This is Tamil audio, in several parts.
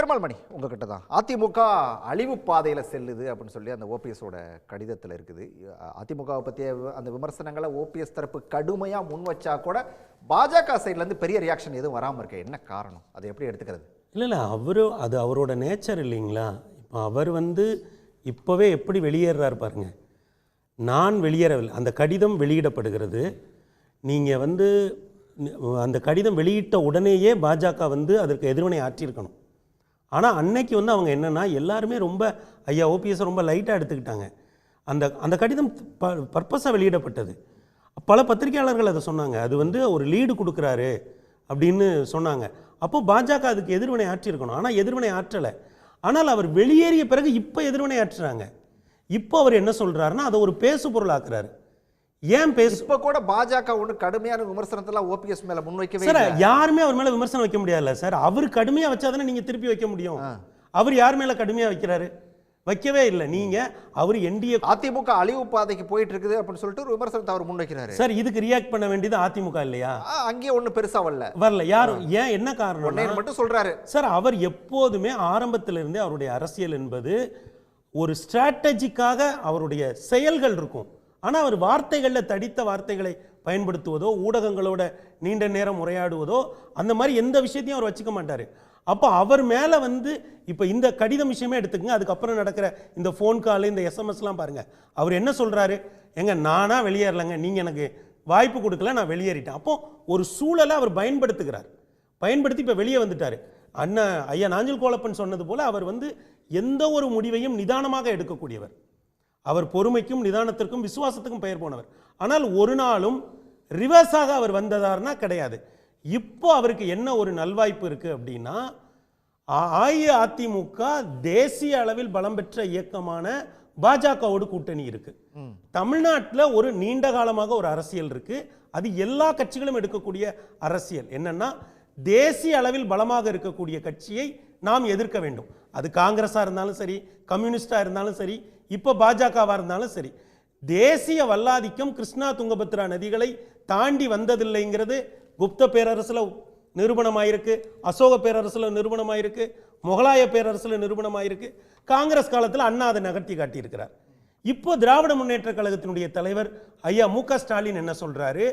பெருமாள் மணி உங்ககிட்ட தான். அதிமுக அழிவு பாதையில் செல்லுது அப்படின்னு சொல்லி அந்த ஓபிஎஸோட கடிதத்தில் இருக்குது. அதிமுகவை பற்றிய அந்த விமர்சனங்களை ஓபிஎஸ் தரப்பு கடுமையாக முன் வச்சா கூட பாஜக சைட்லேருந்து பெரிய ரியாக்ஷன் எதுவும் வராமல் இருக்க என்ன காரணம்? அதை எப்படி எடுத்துக்கிறது? இல்லை அது அவரோட நேச்சர் இல்லைங்களா? இப்போ அவர் இப்போவே எப்படி வெளியேறார் பாருங்க. நான் வெளியேறவில்லை, அந்த கடிதம் வெளியிடப்படுகிறது. நீங்கள் அந்த கடிதம் வெளியிட்ட உடனேயே பாஜக அதற்கு எதிர்வினை ஆற்றியிருக்கணும். ஆனால் அன்னைக்கு அவங்க என்னென்னா எல்லாருமே ரொம்ப ஐயா ஓபிஎஸ் ரொம்ப லைட்டாக எடுத்துக்கிட்டாங்க. அந்த கடிதம் பர்பஸாக வெளியிடப்பட்டது. பல பத்திரிகையாளர்கள் அதை சொன்னாங்க. அது ஒரு லீடு கொடுக்குறாரு அப்படின்னு சொன்னாங்க. அப்போ பாஜக அதுக்கு எதிர்வினை ஆற்றியிருக்கணும். ஆனால் எதிர்வினை ஆற்றலை. ஆனால் அவர் வெளியேறிய பிறகு இப்போ எதிர்வினை ஆற்றுறாங்க. இப்போ அவர் என்ன சொல்கிறாருன்னா அதை ஒரு பேசு பொருளாக்குறாரு. ஏன் இப்ப கூட பாஜக ஒன்று கடுமையான விமர்சனத்தெல்லாம் ஓபிஎஸ் மேல முன்வைக்கவே சார். யாருமே அவர் மேல விமர்சனம் வைக்க முடியாதுல்ல சார். அவர் கடுமையா வச்சாதானே நீங்க திருப்பி வைக்க முடியும். அவர் யார் மேல கடுமையா வைக்கிறாரு? வைக்கவே இல்லை. நீங்க அவர் என்டிஏ அதிமுக அழிவு பாதைக்கு போயிட்டு இருக்குது அப்படின்னு சொல்லிட்டு ஒரு விமர்சனத்தை அவர் முன்வைக்கிறாரு. சார் இதுக்கு ரியாக்ட் பண்ண வேண்டியது அதிமுக இல்லையா? அங்கே ஒன்றும் பெருசா வரல யாரும். ஏன் என்ன காரணம் மட்டும் சொல்றாரு சார். அவர் எப்போதுமே ஆரம்பத்திலிருந்தே அவருடைய அரசியல் என்பது ஒரு ஸ்ட்ராட்டஜிக்காக அவருடைய செயல்கள் இருக்கும். ஆனால் அவர் வார்த்தைகளில் தடித்த வார்த்தைகளை பயன்படுத்துவதோ ஊடகங்களோட நீண்ட நேரம் உரையாடுவதோ அந்த மாதிரி எந்த விஷயத்தையும் அவர் வச்சுக்க மாட்டார். அப்போ அவர் மேலே இப்போ இந்த கடிதம் விஷயமே எடுத்துக்கங்க. அதுக்கப்புறம் நடக்கிற இந்த ஃபோன் கால் இந்த எஸ்எம்எஸ்லாம் பாருங்கள். அவர் என்ன சொல்கிறாரு? நானாக வெளியேறலைங்க, நீங்கள் எனக்கு வாய்ப்பு கொடுக்கல, நான் வெளியேறிட்டேன். அப்போது ஒரு சூழலை அவர் பயன்படுத்தி இப்போ வெளியே வந்துட்டார். அண்ணன் ஐயா நாஞ்சில் கோலப்பன் சொன்னது போல் அவர் எந்த ஒரு முடிவையும் நிதானமாக எடுக்கக்கூடியவர். அவர் பொறுமைக்கும் நிதானத்திற்கும் விசுவாசத்துக்கும் பெயர் போனவர். ஆனால் ஒரு நாளும் ரிவர்ஸாக அவர் வந்ததார்னா கிடையாது. இப்போ அவருக்கு என்ன ஒரு நல்வாய்ப்பு இருக்கு அப்படின்னா, அஇஅதிமுக தேசிய அளவில் பலம் பெற்ற இயக்கமான பாஜகவோடு கூட்டணி இருக்கு. தமிழ்நாட்டில் ஒரு நீண்ட காலமாக ஒரு அரசியல் இருக்கு. அது எல்லா கட்சிகளும் எடுக்கக்கூடிய அரசியல் என்னன்னா, தேசிய அளவில் பலமாக இருக்கக்கூடிய கட்சியை நாம் எதிர்க்க வேண்டும். அது காங்கிரஸா இருந்தாலும் சரி, கம்யூனிஸ்டா இருந்தாலும் சரி, இப்போ பாஜகவா இருந்தாலும் சரி. தேசிய வல்லாதிக்கம் கிருஷ்ணா துங்கபத்ரா நதிகளை தாண்டி வந்ததில்லைங்கிறது குப்த பேரரசுல நிரூபணமாயிருக்கு, அசோக பேரரசுல நிரூபணமாயிருக்கு, முகலாய பேரரசுல நிரூபணமாயிருக்கு. காங்கிரஸ் காலத்தில் அண்ணா அதை நகர்த்தி காட்டியிருக்கிறார். இப்போ திராவிட முன்னேற்ற கழகத்தினுடைய தலைவர் ஐயா மு.க. ஸ்டாலின் என்ன சொல்றாரு?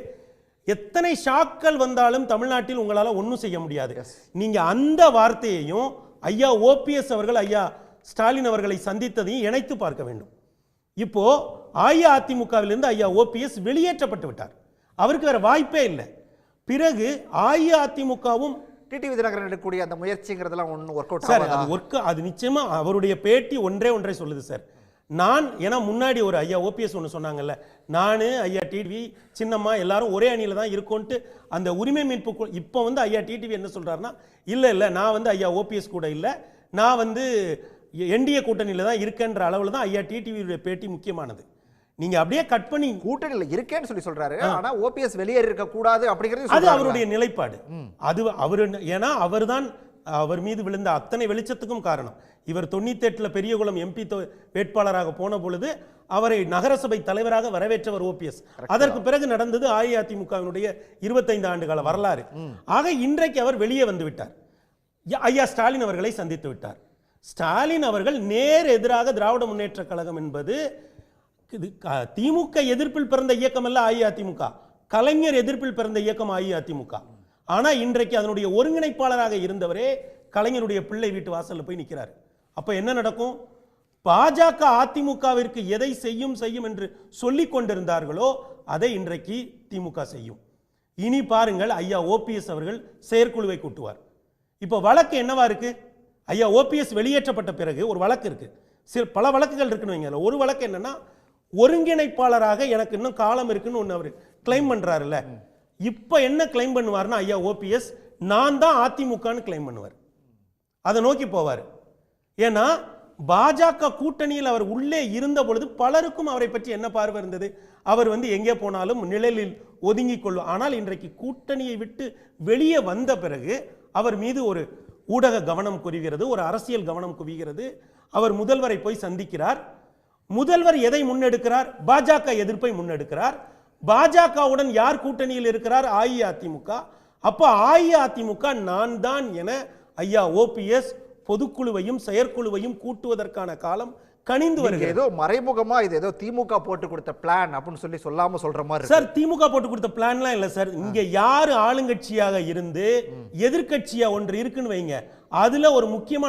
எத்தனை ஷாக்கள் வந்தாலும் தமிழ்நாட்டில் உங்களால் ஒன்றும் செய்ய முடியாது. நீங்க அந்த வார்த்தையையும் ஐயா ஓபிஎஸ் அவர்கள் ஐயா ஸ்டாலின் அவர்களை சந்தித்ததையும் இணைத்து பார்க்க வேண்டும். இப்போ அஇஅதிமுகவிலிருந்து ஐயா ஓபிஎஸ் வெளியேற்றப்பட்டு விட்டார். அவருக்கு வேற வாய்ப்பே இல்லை. பிறகு அஇஅதிமுகவும் டிடிவி தினகரன் எடுக்கக்கூடிய அந்த முயற்சிங்கிறதெல்லாம் ஒன்றும் ஒர்க் அவுட் அது நிச்சயமா அவருடைய பேட்டி ஒன்றை சொல்லுது சார். ஏன்னா முன்னாடி ஒரு ஐயா ஓபிஎஸ் ஒன்று சொன்னாங்கல்ல, நான் ஐயா டிடிவி சின்னம்மா எல்லாரும் ஒரே அணியில் தான் இருக்கோன்ட்டு அந்த உரிமை மீட்பு. இப்போ ஐயா டிடிவி என்ன சொல்றாருன்னா, இல்லை நான் ஐயா ஓபிஎஸ் கூட இல்லை, நான் என்டிஏ கூட்டணியில் தான் இருக்கேன்ற அளவில் தான் ஐயா டிடிவியுடைய பேட்டி முக்கியமானது. நீங்க அப்படியே கட் பண்ணி கூட்டணியில் இருக்கேன்னு சொல்றாரு. ஆனா ஓபிஎஸ் வெளியேறி இருக்க கூடாது அப்படிங்கிறது அது அவருடைய நிலைப்பாடு. அது ஏன்னா அவர் மீது விழுந்த அத்தனை வெளிச்சத்துக்கும் காரணம். இவர் 98 பெரியகுளம் எம்பி வேட்பாளராக போன பொழுது அவரை நகரசபை தலைவராக வரவேற்றவர் ஓபிஎஸ். அதற்கு பிறகு நடந்தது அஇஅதிமுகவினுடைய 25 ஆண்டு கால வரலாறு. ஆக இன்றைக்கு அவர் வெளியே வந்து விட்டார். ஐயா ஸ்டாலின் அவர்களை சந்தித்து விட்டார். ஸ்டாலின் அவர்கள் நேர் எதிராக திராவிட முன்னேற்ற கழகம் என்பது திமுக எதிர்ப்பில் பிறந்த இயக்கம் அல்ல அஇஅதிமுக, கலைஞர் எதிர்ப்பில் பிறந்த இயக்கம் அஇஅதிமுக. ஆனா இன்றைக்கு அதனுடைய ஒருங்கிணைப்பாளராக இருந்தவரே கலைஞருடைய பிள்ளை வீட்டு வாசல்ல போய் நிற்கிறார். அப்ப என்ன நடக்கும்? பாஜக அதிமுகவிற்கு எதை செய்யும் என்று சொல்லிக் கொண்டிருந்தார்களோ அதை இன்றைக்கு திமுக செய்யும். இனி பாருங்கள், ஐயா ஓபிஎஸ் அவர்கள் செயற்குழுவை கூட்டுவார். இப்போ வழக்கு என்னவா இருக்கு? ஐயா ஓபிஎஸ் வெளியேற்றப்பட்ட பிறகு ஒரு வழக்கு இருக்கு. பல வழக்குகள் இருக்குன்னு வைங்க. ஒரு வழக்கு என்னன்னா, ஒருங்கிணைப்பாளராக எனக்கு இன்னும் காலம் இருக்குன்னு ஒன்று அவர் கிளைம் பண்றாருல்ல. இப்ப என்ன கிளைம் பண்ணுவார்னா, ஐயா ஓபிஎஸ் நான் தான் அதிமுகன்னு கிளைம் பண்ணுவார். அதை நோக்கி போவார். ஏன்னா பாஜக கூட்டணியில் அவர் உள்ளே இருந்த பொழுது பலருக்கும் அவரை பற்றி என்ன பார்வை இருந்தது? அவர் எங்கே போனாலும் நிழலில் ஒதுங்கிக் கொள்வார். ஆனால் இன்றைக்கு கூட்டணியை விட்டு வெளியே வந்த பிறகு அவர் மீது ஒரு ஊடக கவனம் குவிகிறது, ஒரு அரசியல் கவனம் குவிகிறது. அவர் முதல்வரை போய் சந்திக்கிறார். முதல்வர் எதை முன்னெடுக்கிறார்? பாஜக எதிர்ப்பை முன்னெடுக்கிறார். பாஜகவுடன் யார் கூட்டணியில் இருக்கிறார்? அஇஅதிமுக. அப்ப அஇஅதிமுக நான் தான் என ஐயா ஓபிஎஸ் பொதுக்குழுவையும் செயற்குழுவையும் கூட்டுவதற்கான காலம் கனிந்து நீங்க வருகிறது. ஏதோ மறைமுகமா இது ஏதோ திமுக போட்டு கொடுத்த பிளான் அப்படின்னு சொல்லி சொல்லாம சொல்ற மாதிரி இருக்கு. சார், திமுக போட்டு கொடுத்த பிளான்லாம் இல்ல சார். இங்க யாரு ஆளுங்கட்சியாக இருந்து எதிர்க்கட்சியா ஒன்று இருக்குன்னு வைங்க, அதுல ஒரு முக்கியமா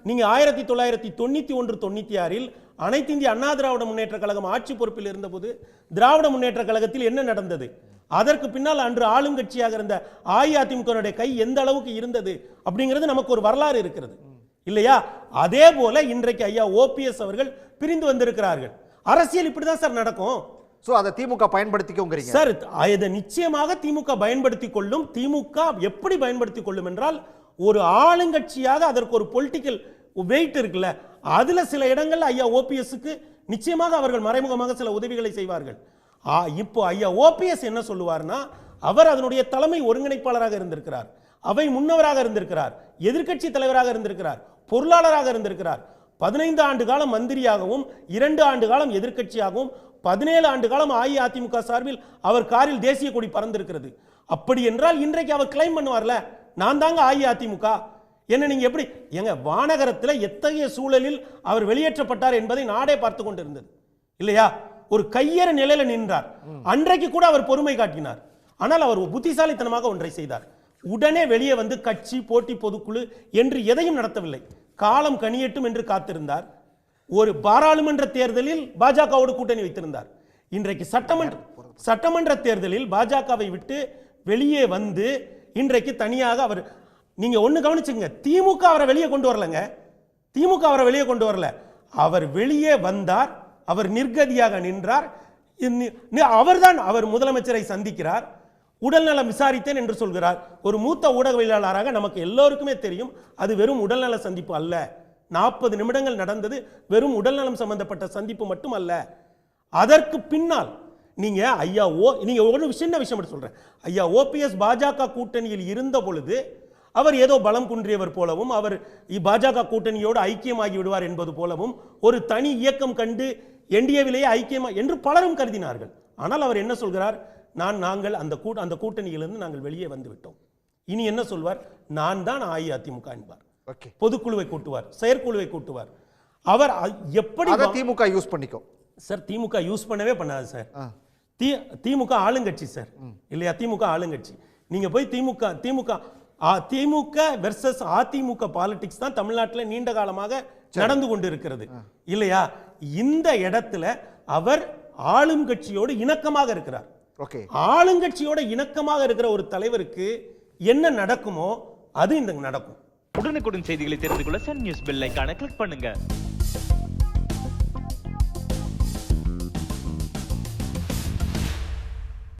நீங்க 1991-96 அனைத்து இந்திய அண்ணா திராவிட முன்னேற்ற கழகம் ஆட்சி பொறுப்பில் இருந்தபோது திராவிட முன்னேற்ற கழகத்தில் என்ன நடந்தது, அதற்கு பின்னால் அன்று ஆளுங்கட்சியாக இருந்த அஇஅதிமுக கை எந்த அளவுக்கு இருந்தது அப்படிங்கிறது நமக்கு ஒரு வரலாறு இருக்கிறது இல்லையா? அதே போல இன்றைக்கு ஐயா ஓபிஎஸ் அவர்கள் பிரிந்து வந்திருக்கிறார்கள். அரசியல் இப்படிதான் சார் நடக்கும். சோ அதை திமுக பயன்படுத்திக்கோங்கறீங்க சார். இதை நிச்சயமாக திமுக பயன்படுத்திக் கொள்ளும். திமுக எப்படி பயன்படுத்திக் கொள்ளும் என்றால், ஒரு ஆளுங்கட்சியாக அதற்கு ஒரு பொலிட்டிக்கல் வெயிட் இருக்குல்ல, அதுல சில இடங்கள்ல ஐயா ஓபிஎஸ்க்கு நிச்சயமாக அவர்கள் மறைமுகமாக சில உதவிகளை செய்வார்கள். இப்போ ஐயா ஓபிஎஸ் என்ன சொல்லுவார்னா, அவர் அதனுடைய தலைமை ஒருங்கிணைப்பாளராக இருந்திருக்கிறார், அவை முன்னவராக இருந்திருக்கிறார், எதிர்க்கட்சி தலைவராக இருந்திருக்கிறார், பொருளாளராக இருந்திருக்கிறார், 15 ஆண்டு காலம் மந்திரியாகவும் 2 ஆண்டு காலம் எதிர்க்கட்சியாகவும் 17 ஆண்டு காலம் அஇஅதிமுக சார்பில் அவர் காரில் தேசிய கொடி பறந்திருக்கிறது. அப்படி என்றால் இன்றைக்கு அவர் கிளைம் பண்ணுவார்ல, நான் தாங்க அஇஅதிமுக. என்ன நீங்க எப்படி எங்க வானகரத்தில் எத்தகைய சூழலில் அவர் வெளியேற்றப்பட்டார் என்பதை நாடே பார்த்து கொண்டிருந்தது இல்லையா? ஒரு கையற நிலையில நின்றார். அன்றைக்கு கூட அவர் பொறுமை காட்டினார். ஆனால் அவர் புத்திசாலித்தனமாக ஒன்றை செய்தார். உடனே வெளியே வந்து கட்சி போட்டி பொதுக்குழு என்று எதையும் நடத்தவில்லை. காலம் கனியட்டும் என்று காத்திருந்தார். ஒரு பாராளுமன்ற தேர்தலில் பாஜகவோடு கூட்டணி வைத்திருந்தார். இன்றைக்கு சட்டமன்ற தேர்தலில் பாஜகவை விட்டு வெளியே வந்து இன்றைக்கு தனியாக அவர், நீங்க ஒண்ணு கவனிச்சுங்க, திமுக அவரை வெளியே கொண்டு வரலங்க. திமுக அவரை வெளியே கொண்டு வரல. அவர் வெளியே வந்தார், அவர் நிர்கதியாக நின்றார். அவர்தான் அவர் முதலமைச்சரை சந்திக்கிறார், உடல்நலம் விசாரித்தேன் என்று சொல்கிறார். ஒரு மூத்த ஊடகவியலாளராக நமக்கு எல்லோருக்குமே தெரியும், அது வெறும் உடல்நல சந்திப்பு அல்ல. 40 நிமிடங்கள் நடந்தது வெறும் உடல்நலம் சம்பந்தப்பட்ட சந்திப்பு மட்டும் அல்ல. அதற்கு பின்னால் நீங்க நீங்க ஒரு சின்ன விஷயம் சொல்றேன். ஐயா ஓபிஎஸ் பாஜக கூட்டணியில் இருந்த பொழுது அவர் ஏதோ பலம் குன்றியவர் போலவும், அவர் பாஜக கூட்டணியோடு ஐக்கியமாகி விடுவார் என்பது போலவும், ஒரு தனி இயக்கம் கண்டு என்டிஏவிலேயே ஐக்கியமா என்று பலரும் கருதினார்கள். ஆனால் அவர் என்ன சொல்கிறார், நாங்கள் அந்த கூட்டணியிலிருந்து நாங்கள் வெளியே வந்து விட்டோம். இனி என்ன சொல்வார், நான் தான் அஇஅதிமுக என்பார். பொதுக்குழுவை கூட்டுவார், செயற்குழுவை கூட்டுவார். அவர் எப்படி திமுக யூஸ் பண்ணிக்கும் சார்? திமுக யூஸ் பண்ணவே பண்ணாது சார். திமுக ஆளுங்கட்சி சார் இல்லையா? திமுக ஆளுங்கட்சி. நீங்க போய் திமுக வெர்சஸ் அதிமுக பாலிடிக்ஸ் தான் தமிழ்நாட்டில் நீண்ட காலமாக நடந்து கொண்டு இருக்கிறது இல்லையா? இந்த இடத்துல அவர் ஆளும் கட்சியோடு இணக்கமாக இருக்கிறார். ஆளுங்கட்சியோட இணக்கமாக இருக்கிற ஒரு தலைவருக்கு என்ன நடக்குமோ அது இந்த நடக்கும். உடனுக்குடன் செய்திகளை தெரிந்து கொள்ள சன் நியூஸ் பெல் ஐகானை கிளிக் பண்ணுங்க.